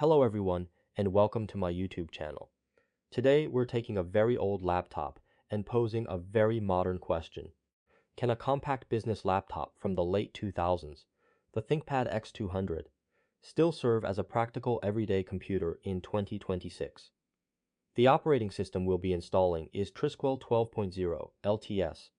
Hello everyone, and welcome to my YouTube channel. Today we're taking a very old laptop and posing a very modern question. Can a compact business laptop from the late 2000s, the ThinkPad X200, still serve as a practical everyday computer in 2026? The operating system we'll be installing is Trisquel 12.0 LTS,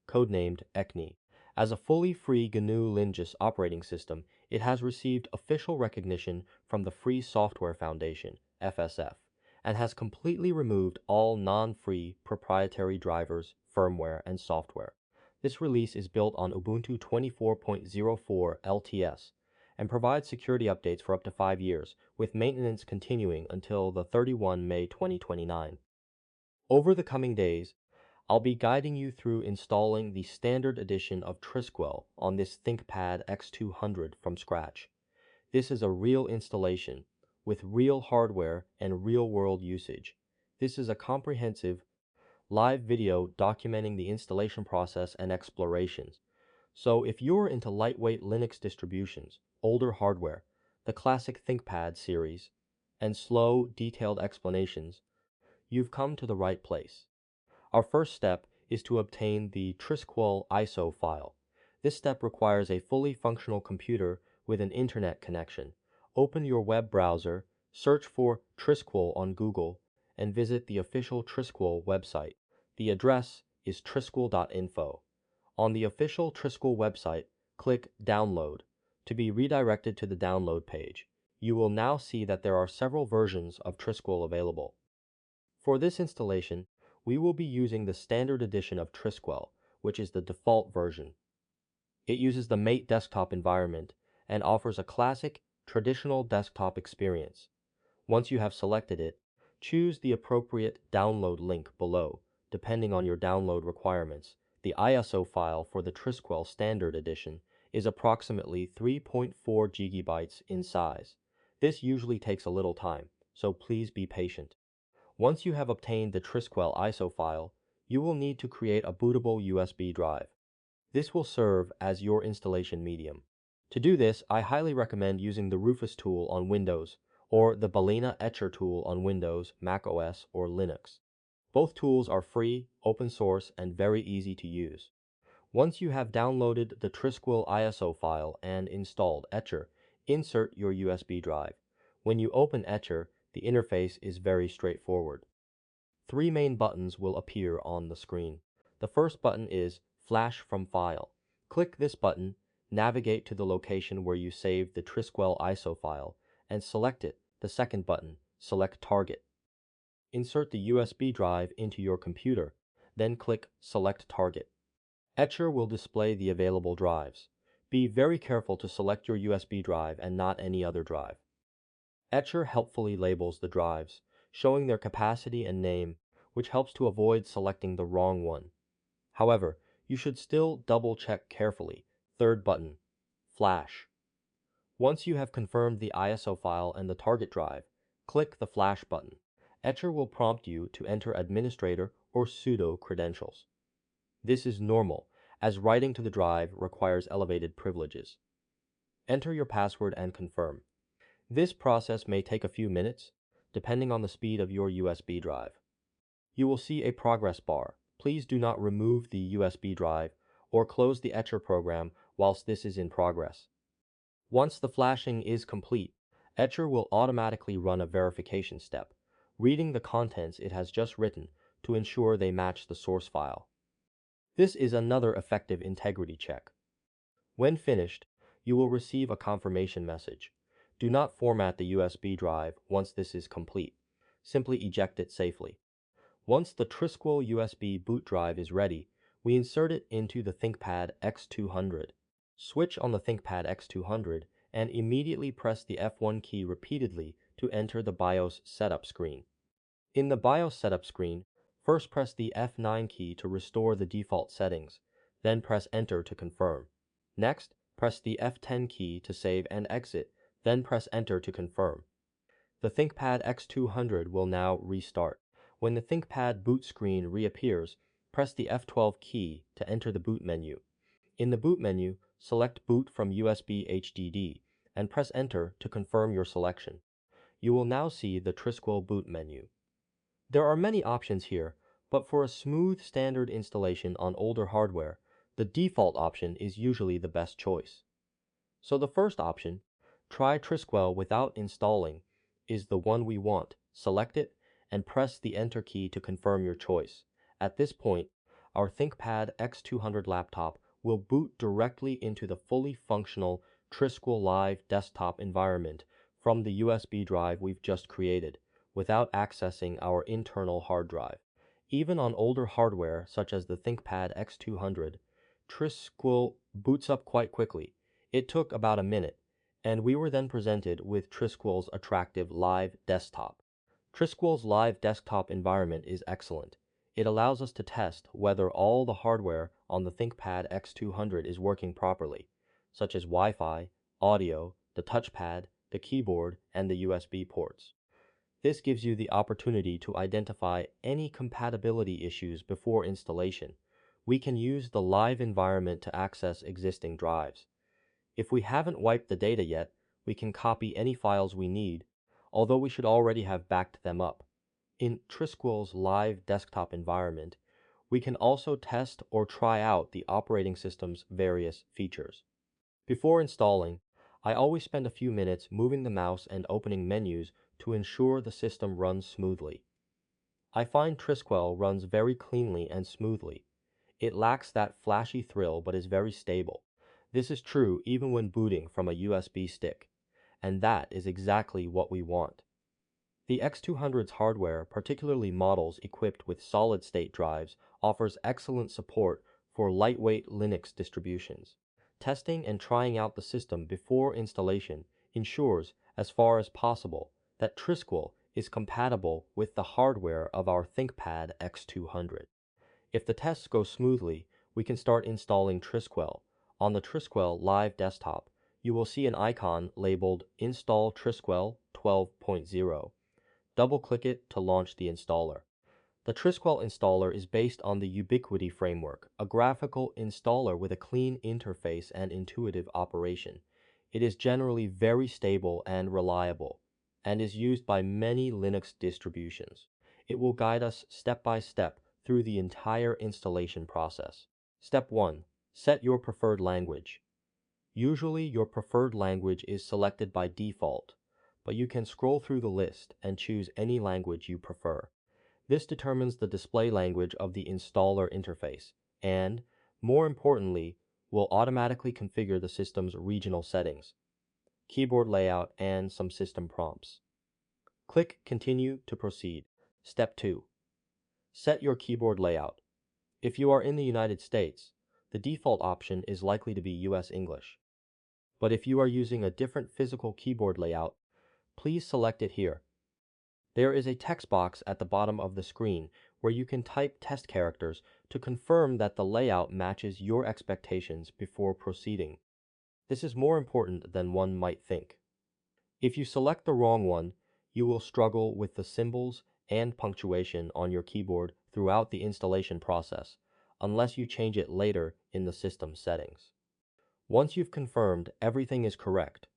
codenamed Ecne. As a fully free GNU Linux operating system, it has received official recognition from the Free Software Foundation, FSF, and has completely removed all non-free proprietary drivers, firmware, and software. This release is built on Ubuntu 24.04 LTS and provides security updates for up to 5 years, with maintenance continuing until the 31 May 2029. Over the coming days, I'll be guiding you through installing the standard edition of Trisquel on this ThinkPad X200 from scratch. This is a real installation, with real hardware and real-world usage. This is a comprehensive, live video documenting the installation process and explorations. So if you're into lightweight Linux distributions, older hardware, the classic ThinkPad series, and slow, detailed explanations, you've come to the right place. Our first step is to obtain the Trisquel ISO file. This step requires a fully functional computer with an internet connection. Open your web browser, search for Trisquel on Google, and visit the official Trisquel website. The address is trisquel.info. On the official Trisquel website, click Download to be redirected to the download page. You will now see that there are several versions of Trisquel available. For this installation, we will be using the standard edition of Trisquel, which is the default version. It uses the Mate desktop environment and offers a classic, traditional desktop experience. Once you have selected it, choose the appropriate download link below, depending on your download requirements. The ISO file for the Trisquel standard edition is approximately 3.4 GB in size. This usually takes a little time, so please be patient. Once you have obtained the Trisquel ISO file, you will need to create a bootable USB drive. This will serve as your installation medium. To do this, I highly recommend using the Rufus tool on Windows or the Balena Etcher tool on Windows, Mac OS, or Linux. Both tools are free, open source, and very easy to use. Once you have downloaded the Trisquel ISO file and installed Etcher, insert your USB drive. When you open Etcher, the interface is very straightforward. 3 main buttons will appear on the screen. The first button is Flash from File. Click this button, navigate to the location where you saved the Trisquel ISO file, and select it. The second button, select Target. Insert the USB drive into your computer, then click Select Target. Etcher will display the available drives. Be very careful to select your USB drive and not any other drive. Etcher helpfully labels the drives, showing their capacity and name, which helps to avoid selecting the wrong one. However, you should still double-check carefully. Third button, Flash. Once you have confirmed the ISO file and the target drive, click the Flash button. Etcher will prompt you to enter administrator or sudo credentials. This is normal, as writing to the drive requires elevated privileges. Enter your password and confirm. This process may take a few minutes, depending on the speed of your USB drive. You will see a progress bar. Please do not remove the USB drive or close the Etcher program whilst this is in progress. Once the flashing is complete, Etcher will automatically run a verification step, reading the contents it has just written to ensure they match the source file. This is another effective integrity check. When finished, you will receive a confirmation message. Do not format the USB drive once this is complete. Simply eject it safely. Once the Trisquel USB boot drive is ready, we insert it into the ThinkPad X200. Switch on the ThinkPad X200 and immediately press the F1 key repeatedly to enter the BIOS setup screen. In the BIOS setup screen, first press the F9 key to restore the default settings, then press Enter to confirm. Next, press the F10 key to save and exit, then press Enter to confirm. The ThinkPad X200 will now restart. When the ThinkPad boot screen reappears, press the F12 key to enter the boot menu. In the boot menu, select Boot from USB HDD and press Enter to confirm your selection. You will now see the Trisquel boot menu. There are many options here, but for a smooth standard installation on older hardware, the default option is usually the best choice. So the first option, try Trisquel without installing, is the one we want. Select it and press the Enter key to confirm your choice. At this point, our ThinkPad X200 laptop will boot directly into the fully functional Trisquel Live desktop environment from the USB drive we've just created, without accessing our internal hard drive. Even on older hardware such as the ThinkPad X200, Trisquel boots up quite quickly. It took about a minute, and we were then presented with Trisquel's attractive Live desktop. Trisquel's Live desktop environment is excellent. It allows us to test whether all the hardware on the ThinkPad X200 is working properly, such as Wi-Fi, audio, the touchpad, the keyboard, and the USB ports. This gives you the opportunity to identify any compatibility issues before installation. We can use the Live environment to access existing drives. If we haven't wiped the data yet, we can copy any files we need, although we should already have backed them up. In Trisquel's Live desktop environment, we can also test or try out the operating system's various features. Before installing, I always spend a few minutes moving the mouse and opening menus to ensure the system runs smoothly. I find Trisquel runs very cleanly and smoothly. It lacks that flashy thrill but is very stable. This is true even when booting from a USB stick, and that is exactly what we want. The X200's hardware, particularly models equipped with solid-state drives, offers excellent support for lightweight Linux distributions. Testing and trying out the system before installation ensures, as far as possible, that Trisquel is compatible with the hardware of our ThinkPad X200. If the tests go smoothly, we can start installing Trisquel. On the Trisquel Live desktop, you will see an icon labeled Install Trisquel 12.0. Double-click it to launch the installer. The Trisquel installer is based on the Ubiquity framework, a graphical installer with a clean interface and intuitive operation. It is generally very stable and reliable, and is used by many Linux distributions. It will guide us step by step through the entire installation process. Step 1. Set your preferred language. Usually your preferred language is selected by default, but you can scroll through the list and choose any language you prefer. This determines the display language of the installer interface and, more importantly, will automatically configure the system's regional settings, keyboard layout, and some system prompts. Click Continue to proceed. Step 2. Set your keyboard layout. If you are in the United States, the default option is likely to be US English. But if you are using a different physical keyboard layout, please select it here. There is a text box at the bottom of the screen where you can type test characters to confirm that the layout matches your expectations before proceeding. This is more important than one might think. If you select the wrong one, you will struggle with the symbols and punctuation on your keyboard throughout the installation process, unless you change it later in the system settings. Once you've confirmed everything is correct,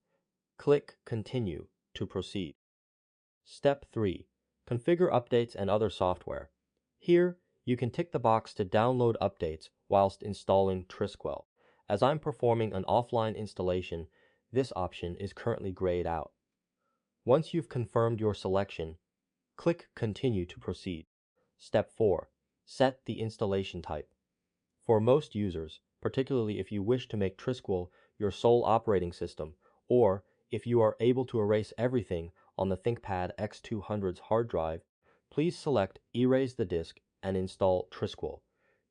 click Continue to proceed. Step 3. Configure updates and other software. Here, you can tick the box to download updates whilst installing Trisquel. As I'm performing an offline installation, this option is currently grayed out. Once you've confirmed your selection, click Continue to proceed. Step 4. Set the installation type. For most users, particularly if you wish to make Trisquel your sole operating system, or if you are able to erase everything on the ThinkPad X200's hard drive, please select Erase the disk and install Trisquel.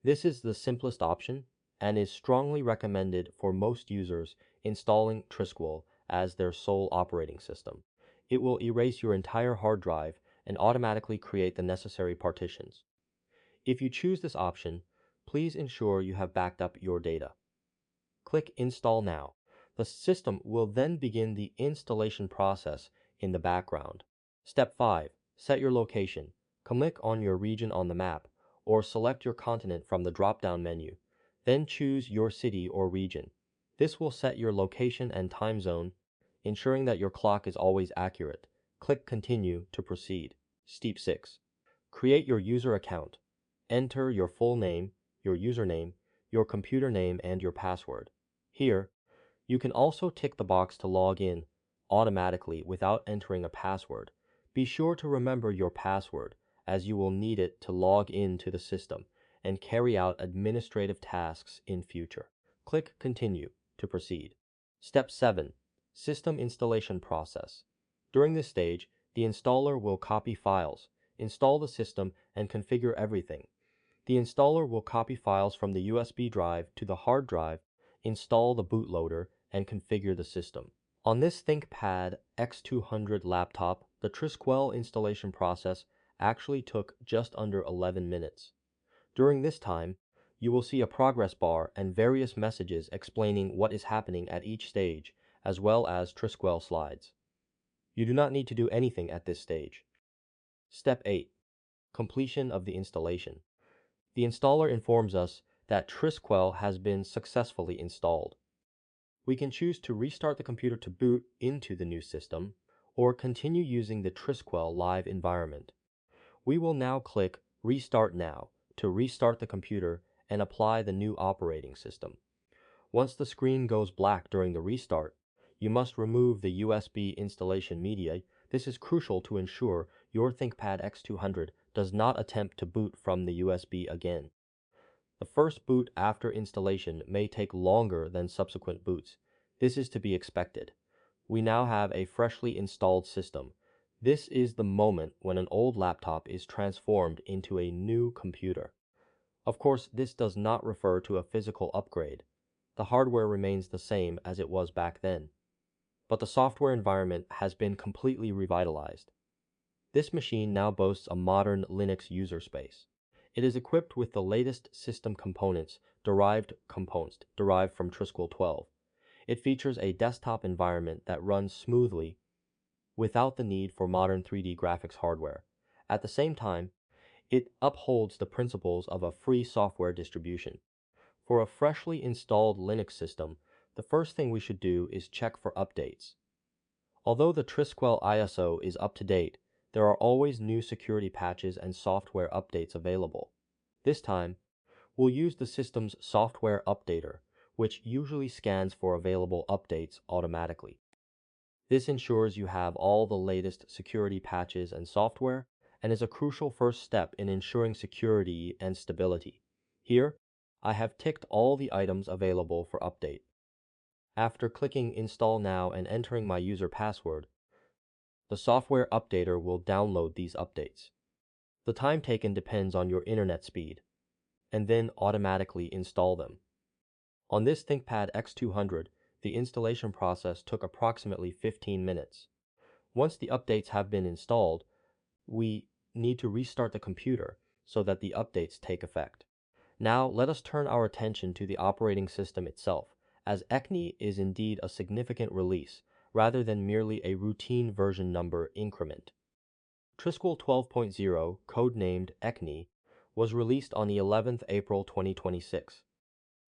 This is the simplest option and is strongly recommended for most users installing Trisquel as their sole operating system. It will erase your entire hard drive and automatically create the necessary partitions. If you choose this option, please ensure you have backed up your data. Click Install Now. The system will then begin the installation process in the background. Step 5. Set your location. Click on your region on the map, or select your continent from the drop-down menu. Then choose your city or region. This will set your location and time zone, ensuring that your clock is always accurate. Click Continue to proceed. Step 6. Create your user account. Enter your full name, your username, your computer name, and your password. Here, you can also tick the box to log in automatically without entering a password. Be sure to remember your password, as you will need it to log in to the system and carry out administrative tasks in future. Click Continue to proceed. Step 7. System installation process. During this stage, the installer will copy files, install the system, and configure everything. The installer will copy files from the USB drive to the hard drive, install the bootloader, and configure the system. On this ThinkPad X200 laptop, the Trisquel installation process actually took just under 11 minutes. During this time, you will see a progress bar and various messages explaining what is happening at each stage, as well as Trisquel slides. You do not need to do anything at this stage. Step 8. Completion of the installation. The installer informs us that Trisquel has been successfully installed. We can choose to restart the computer to boot into the new system, or continue using the Trisquel live environment. We will now click Restart Now to restart the computer and apply the new operating system. Once the screen goes black during the restart, you must remove the USB installation media. This is crucial to ensure your ThinkPad X200 does not attempt to boot from the USB again. The first boot after installation may take longer than subsequent boots. This is to be expected. We now have a freshly installed system. This is the moment when an old laptop is transformed into a new computer. Of course, this does not refer to a physical upgrade. The hardware remains the same as it was back then, but the software environment has been completely revitalized. This machine now boasts a modern Linux user space. It is equipped with the latest system components derived from Trisquel 12. It features a desktop environment that runs smoothly without the need for modern 3D graphics hardware. At the same time, it upholds the principles of a free software distribution. For a freshly installed Linux system, the first thing we should do is check for updates. Although the Trisquel ISO is up to date, there are always new security patches and software updates available. This time, we'll use the system's software updater, which usually scans for available updates automatically. This ensures you have all the latest security patches and software, and is a crucial first step in ensuring security and stability. Here, I have ticked all the items available for update. After clicking Install Now and entering my user password, the software updater will download these updates. The time taken depends on your internet speed, and then automatically install them. On this ThinkPad X200, the installation process took approximately 15 minutes. Once the updates have been installed, we need to restart the computer so that the updates take effect. Now let us turn our attention to the operating system itself, as Ecne is indeed a significant release, rather than merely a routine version number increment. Trisquel 12.0, codenamed Ecne, was released on the 11th April 2026.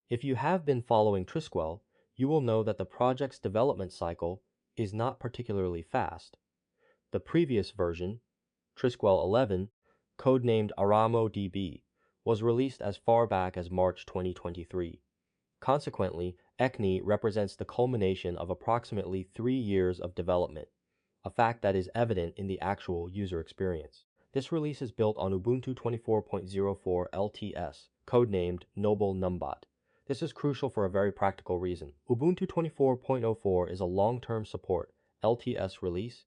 If you have been following Trisquel, you will know that the project's development cycle is not particularly fast. The previous version, Trisquel 11, codenamed AramoDB, was released as far back as March 2023. Consequently, Ecne represents the culmination of approximately 3 years of development, a fact that is evident in the actual user experience. This release is built on Ubuntu 24.04 LTS, codenamed Noble Numbat. This is crucial for a very practical reason. Ubuntu 24.04 is a long-term support LTS release,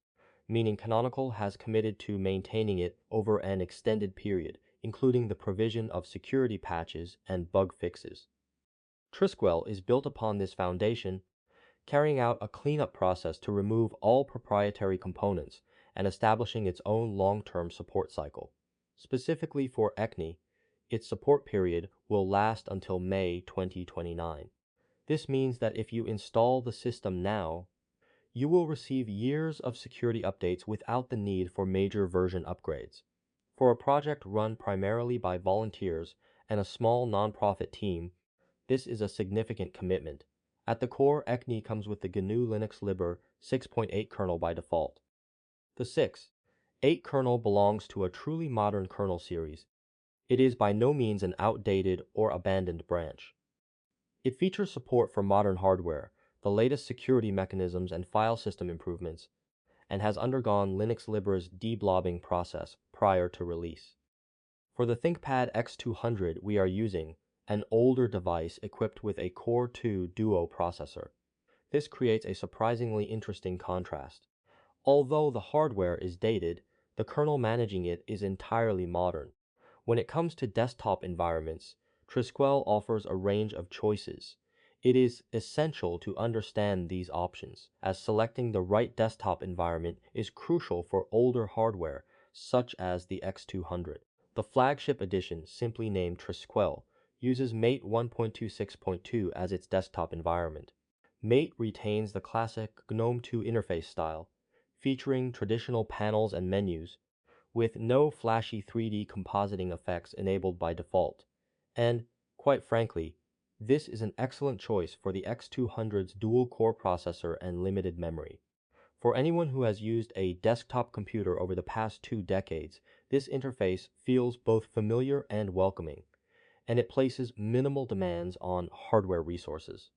meaning Canonical has committed to maintaining it over an extended period, including the provision of security patches and bug fixes. Trisquel is built upon this foundation, carrying out a cleanup process to remove all proprietary components and establishing its own long-term support cycle. Specifically for Ecne, its support period will last until May 2029. This means that if you install the system now, you will receive years of security updates without the need for major version upgrades. For a project run primarily by volunteers and a small nonprofit team, this is a significant commitment. At the core, Ecne comes with the GNU Linux-libre 6.8 kernel by default. The sixth, 8 kernel belongs to a truly modern kernel series. It is by no means an outdated or abandoned branch. It features support for modern hardware, the latest security mechanisms and file system improvements, and has undergone Linux-libre's deblobbing process prior to release. For the ThinkPad X200, we are using an older device equipped with a Core 2 Duo processor. This creates a surprisingly interesting contrast. Although the hardware is dated, the kernel managing it is entirely modern. When it comes to desktop environments, Trisquel offers a range of choices. It is essential to understand these options, as selecting the right desktop environment is crucial for older hardware, such as the X200. The flagship edition, simply named Trisquel, uses Mate 1.26.2 as its desktop environment. Mate retains the classic GNOME 2 interface style, featuring traditional panels and menus, with no flashy 3D compositing effects enabled by default. And, quite frankly, this is an excellent choice for the X200's dual-core processor and limited memory. For anyone who has used a desktop computer over the past 2 decades, this interface feels both familiar and welcoming, and it places minimal demands on hardware resources.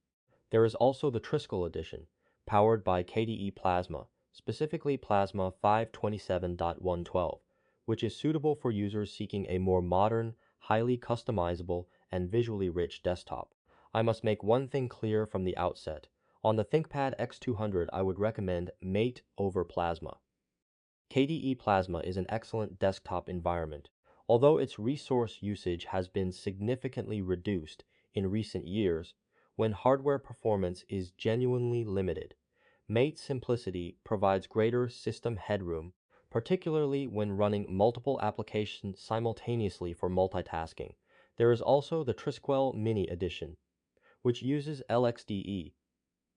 There is also the Trisquel edition, powered by KDE Plasma, specifically Plasma 527.112, which is suitable for users seeking a more modern, highly customizable, and visually rich desktop. I must make one thing clear from the outset. On the ThinkPad X200, I would recommend Mate over Plasma. KDE Plasma is an excellent desktop environment, although its resource usage has been significantly reduced in recent years when hardware performance is genuinely limited. Mate's simplicity provides greater system headroom, particularly when running multiple applications simultaneously for multitasking. There is also the Trisquel Mini Edition, which uses LXDE,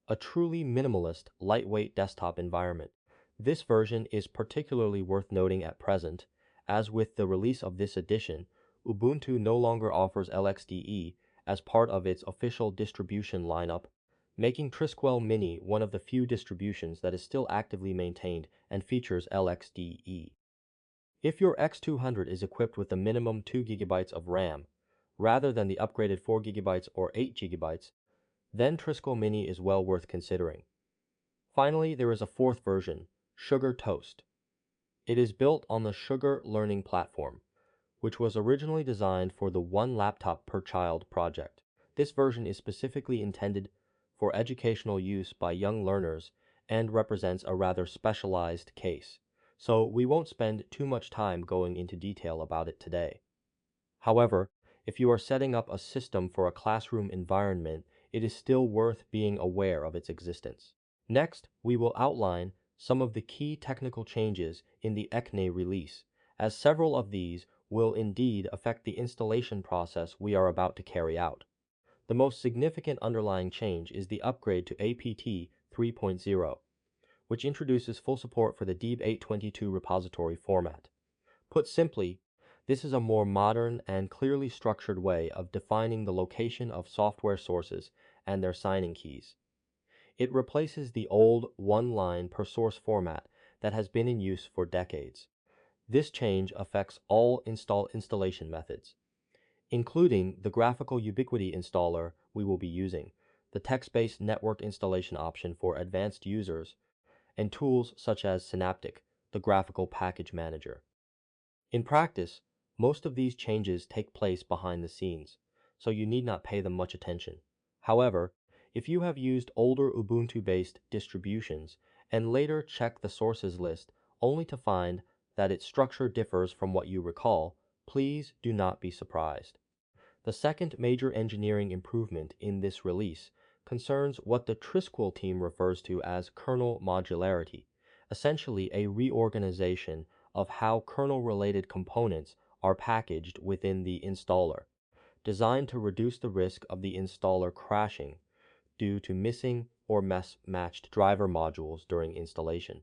a truly minimalist, lightweight desktop environment. This version is particularly worth noting at present, as with the release of this edition, Ubuntu no longer offers LXDE as part of its official distribution lineup, making Trisquel Mini one of the few distributions that is still actively maintained and features LXDE. If your X200 is equipped with the minimum 2 GB of RAM, rather than the upgraded 4 GB or 8 GB, then Trisquel Mini is well worth considering. Finally, there is a fourth version, Sugar Toast. It is built on the Sugar Learning Platform, which was originally designed for the One Laptop Per Child project. This version is specifically intended for educational use by young learners and represents a rather specialized case, so we won't spend too much time going into detail about it today. However, if you are setting up a system for a classroom environment, it is still worth being aware of its existence. Next, we will outline some of the key technical changes in the Ecne release, as several of these will indeed affect the installation process we are about to carry out. The most significant underlying change is the upgrade to APT 3.0, which introduces full support for the DB822 repository format. Put simply, this is a more modern and clearly structured way of defining the location of software sources and their signing keys. It replaces the old one-line per source format that has been in use for decades. This change affects all installation methods, including the graphical ubiquity installer we will be using, the text-based network installation option for advanced users, and tools such as Synaptic, the graphical package manager. In practice, most of these changes take place behind the scenes, so you need not pay them much attention. However, if you have used older Ubuntu-based distributions and later check the sources list only to find that its structure differs from what you recall, please do not be surprised. The second major engineering improvement in this release concerns what the Trisquel team refers to as kernel modularity, essentially a reorganization of how kernel-related components are packaged within the installer, designed to reduce the risk of the installer crashing due to missing or mismatched driver modules during installation.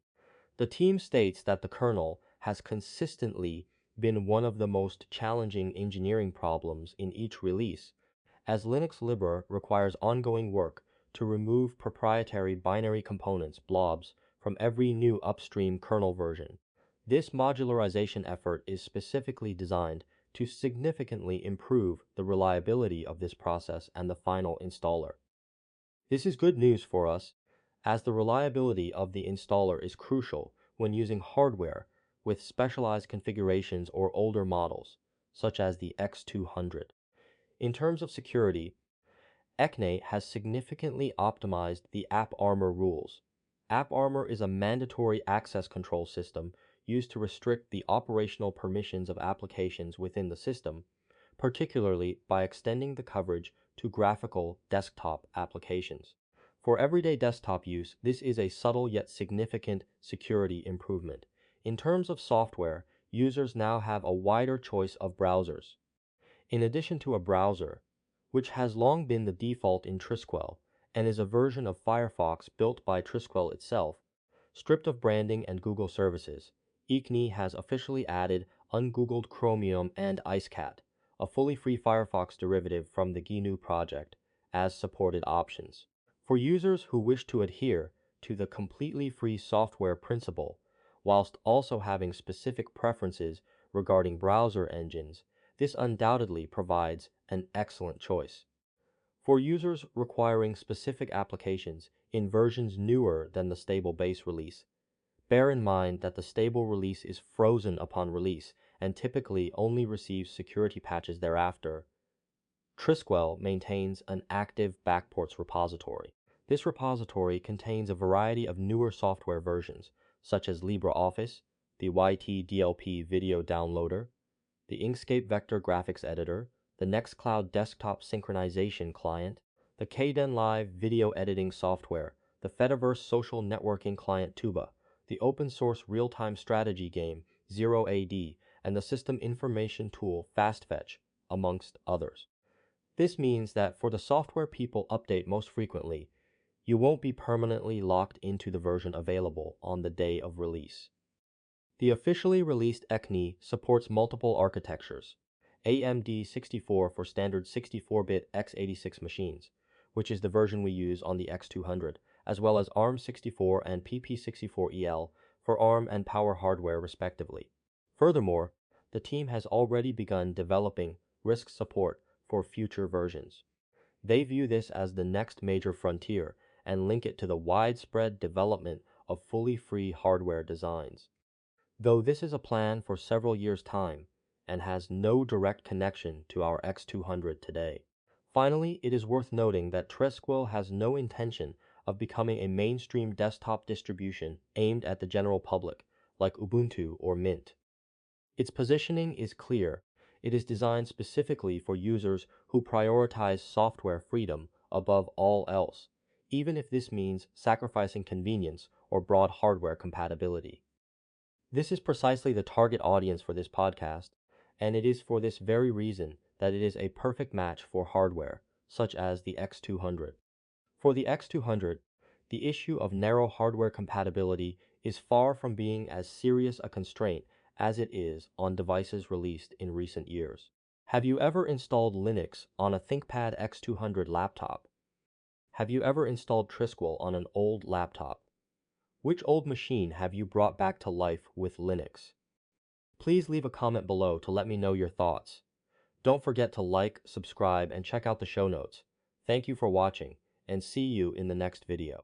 The team states that the kernel has consistently been one of the most challenging engineering problems in each release, as Linux-libre requires ongoing work to remove proprietary binary components, blobs, from every new upstream kernel version. This modularization effort is specifically designed to significantly improve the reliability of this process and the final installer. This is good news for us, as the reliability of the installer is crucial when using hardware with specialized configurations or older models, such as the X200. In terms of security, Ecne has significantly optimized the AppArmor rules. AppArmor is a mandatory access control system used to restrict the operational permissions of applications within the system, particularly by extending the coverage to graphical desktop applications. For everyday desktop use, this is a subtle yet significant security improvement. In terms of software, users now have a wider choice of browsers. In addition to a browser, which has long been the default in Trisquel and is a version of Firefox built by Trisquel itself, stripped of branding and Google services, Ecne has officially added ungoogled Chromium and IceCat, a fully free Firefox derivative from the GNU project, as supported options. For users who wish to adhere to the completely free software principle, whilst also having specific preferences regarding browser engines, this undoubtedly provides an excellent choice. For users requiring specific applications in versions newer than the stable base release, bear in mind that the stable release is frozen upon release and typically only receives security patches thereafter. Trisquel maintains an active backports repository. This repository contains a variety of newer software versions, such as LibreOffice, the YTDLP video downloader, the Inkscape vector graphics editor, the Nextcloud desktop synchronization client, the Kdenlive video editing software, the Fediverse social networking client Tuba, the open source real-time strategy game 0AD, and the system information tool FastFetch, amongst others. This means that for the software people update most frequently, you won't be permanently locked into the version available on the day of release. The officially released Ecne supports multiple architectures: AMD 64 for standard 64-bit x86 machines, which is the version we use on the X200, as well as ARM 64 and PP64EL for ARM and Power hardware respectively. Furthermore, the team has already begun developing RISC support for future versions. They view this as the next major frontier and link it to the widespread development of fully free hardware designs. Though this is a plan for several years' time and has no direct connection to our X200 today. Finally, it is worth noting that Trisquel has no intention of becoming a mainstream desktop distribution aimed at the general public, like Ubuntu or Mint. Its positioning is clear. It is designed specifically for users who prioritize software freedom above all else, even if this means sacrificing convenience or broad hardware compatibility. This is precisely the target audience for this podcast, and it is for this very reason that it is a perfect match for hardware, such as the X200. For the X200, the issue of narrow hardware compatibility is far from being as serious a constraint as it is on devices released in recent years. Have you ever installed Linux on a ThinkPad X200 laptop? Have you ever installed Trisquel on an old laptop? Which old machine have you brought back to life with Linux? Please leave a comment below to let me know your thoughts. Don't forget to like, subscribe, and check out the show notes. Thank you for watching, and see you in the next video.